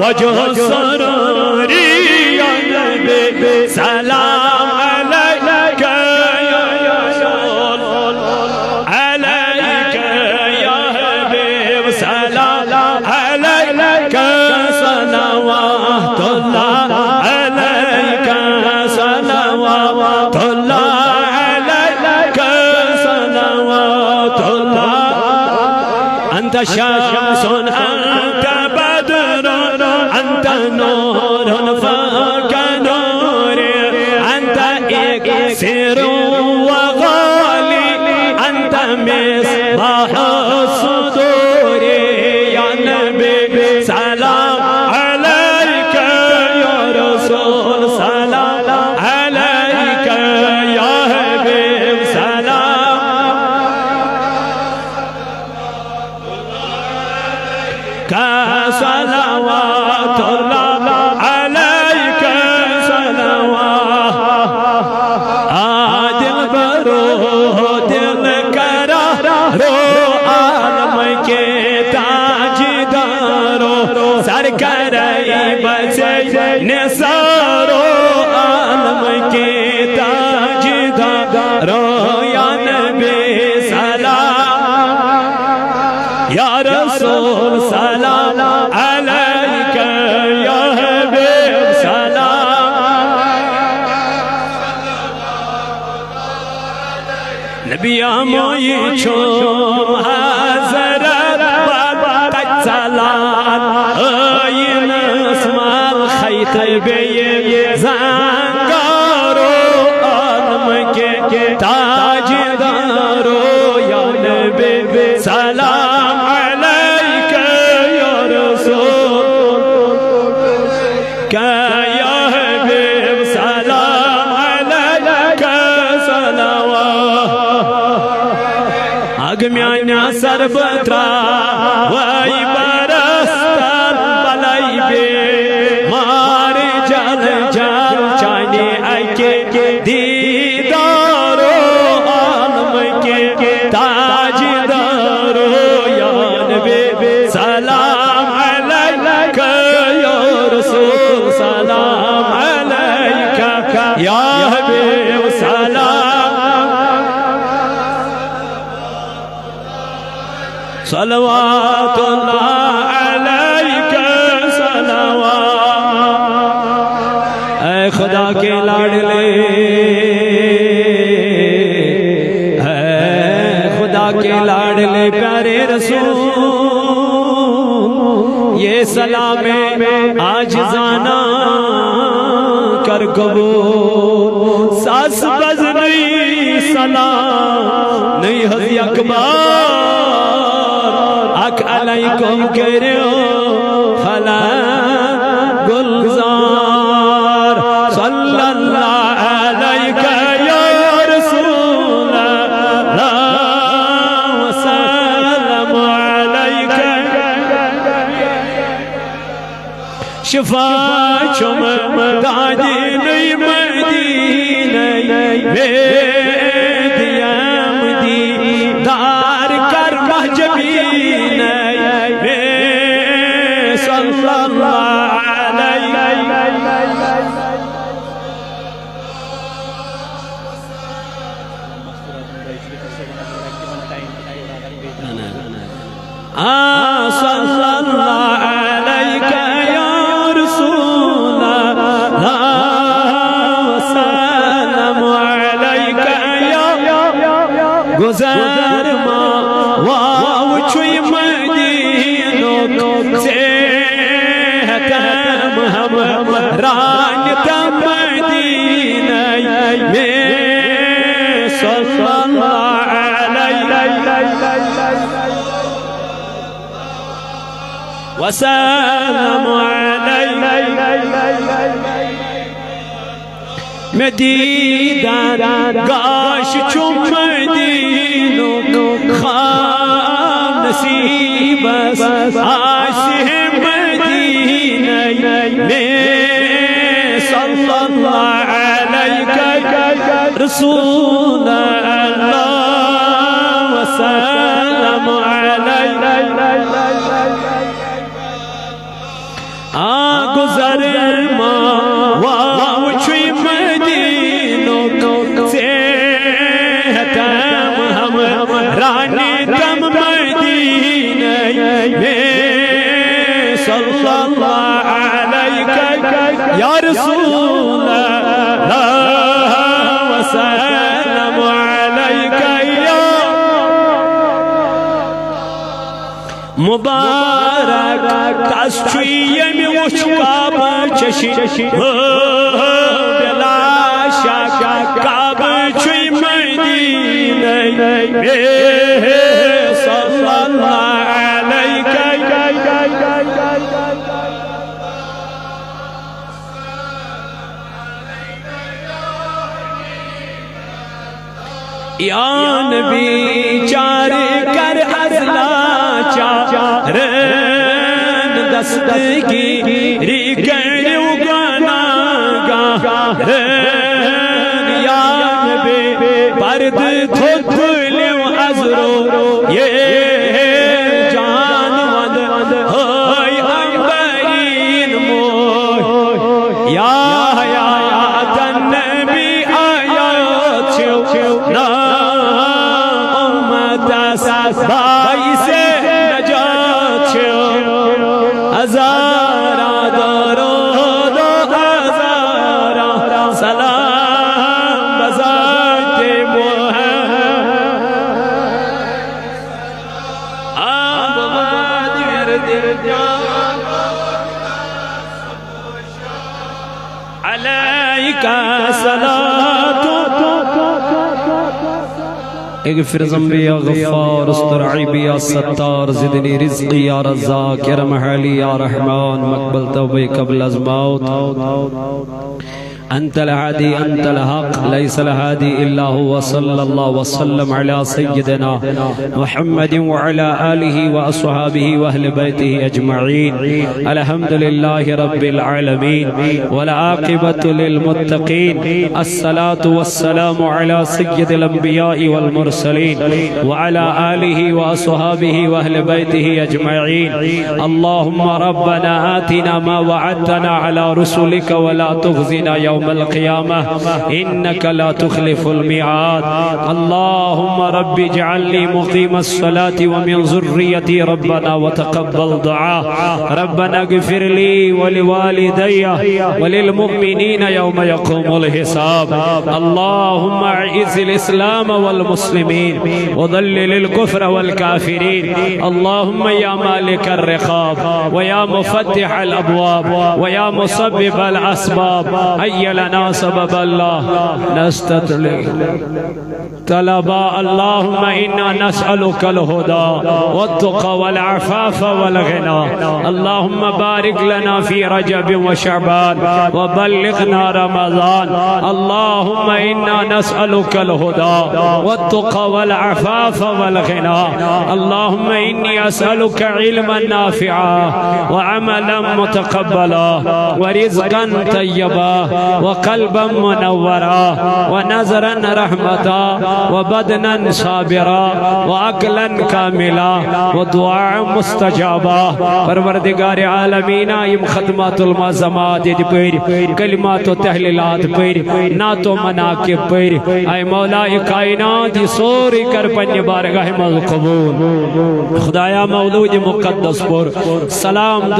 वजह सरूरी या नबी सलाम अलैका या रसूल अलैका या हबीब सलाम अलैका सलवातुल्लाह अलैका सलवातुल्लाह अलैका सलवातुल्लाह अंत शम्सुन अंत बदरुन अंत नूरुन फौका नूरी अंत इक्सिरुन व गाली अंत मिस्बाह सुदूरी या नबी सलाम अलैका या रसूल सलाम अलैका या हबीब सलाम का सलवातुल्लाह अलैका सलवात दिल बरो दिल करा रो आलम के ताजदारो सर करे बसे निसारो आलम के ताजदारो या नबी सलाम या रसूल सलाम अलैका या हबीब सलाम नबी मोई चुम हज़रत तजलाल आयन स्माल खैत बे ज़ंगारो आलम के ताजदारो या नबी सलाम अलैका या रसूल या हबीब सलाम अलैका सलवात आग म्याना सरबत्रा वही बरस्तर बलाई बे मारे जल जल चाने आके दीदारो आलम के ताजदारो या नबी सलाम अलैका या रसूल सलाम अलैका या हबीब सलाम सलवातुल्लाह अलैका सलवात ऐ खुदा के लाडले खुदा के लाडले प्यारे रसूल ये सलामे आज जाना कर कबूल सास बज नहीं सलाम नहीं हज़ी अकबर अक अलैकुम करो खला गुलजार सल्लल्लाहु अलैका या रसूल अल्लाह व सल्लम अलैका शिफा चुम दादी नहीं मदीने दियाम दी दार कर महजबीन सल्लल्लाहु अलैका या रसूल सल्लम अलैका या गुज़र मा वाव छुई मदीनो से हम रान मदीना में सल्लल्लाहु अलैका वसल्लम अलैका मदीना गाश चुम मदीनो खान नसीब आशिह मदीना में सल्लल्लाहु अलैका रसूल अल्लाह वसल्लम अलैका गुजर वाउछुई मदीनो से तम हम रानी तम मदीने में सल्लल्लाहु अलैहि या रसूल अल्लाह व सल्लम अलैका या मुबारक कश्ती में उश्काब चशी बिला शाका काब छुई मदीने सल्लल्लाहु अलैका या नबी चार कर अजला चार दस्तगी रिकण उगाना गा या नबी पर्द थोथलियो अजरो ये जान वंद होय अंबरीन मोय या नबी आयात ना भाई से नजात हजारा दरो दो हजारा सलाम बजाते अलैका सलातो اغفر ذنبي يا غفار استر عيبي يا ستار زدني رزقي يا رزاق يا رحمن يا رحمن مقبل توبي قبل الموت أنت الهادي أنت الحق ليس الهادي إلا هو صلى الله وسلم على سيدنا محمد وعلى آله وأصحابه وأهل بيته أجمعين الحمد لله رب العالمين والعاقبة للمتقين الصلاة والسلام على سيد الأنبياء والمرسلين وعلى آله وأصحابه وأهل بيته أجمعين اللهم ربنا آتنا ما وعدتنا على رسلك ولا تخزنا يوم القيامة إنك لا تخلف الميعاد اللهم رب اجعل لي مقيم الصلاة ومن ذريتي ربنا وتقبل دعاء ربنا اغفر لي ولوالدي وللمؤمنين يوم يقوم الحساب اللهم اعز الإسلام والمسلمين وذلل الكفر والكافرين اللهم يا مالك الرقاب ويا مفتح الأبواب ويا مسبب الأسباب هيا لنا سبب الله نستطلع طلبا اللهم إنا نسألك الهدى والتقى والعفاف والغنى اللهم بارك لنا في رجب وشعبان وبلغنا رمضان اللهم إنا نسألك الهدى والتقى والعفاف والغنى اللهم إني أسألك علما نافعا وعملا متقبلا ورزقا طيبا وقلبا منورا ونظرا رحمتا وبدنا صابرا وعقلا كاملا ودعاء مستجابا پروردگار عالمین یم ختمات المعظمات پیر کلمات و تحلیلات پیر نعت و مناقب پیر اے مولا کائنات سوری کر پنج بارگاہ مل قبول خدایا مولود مقدس پر سلام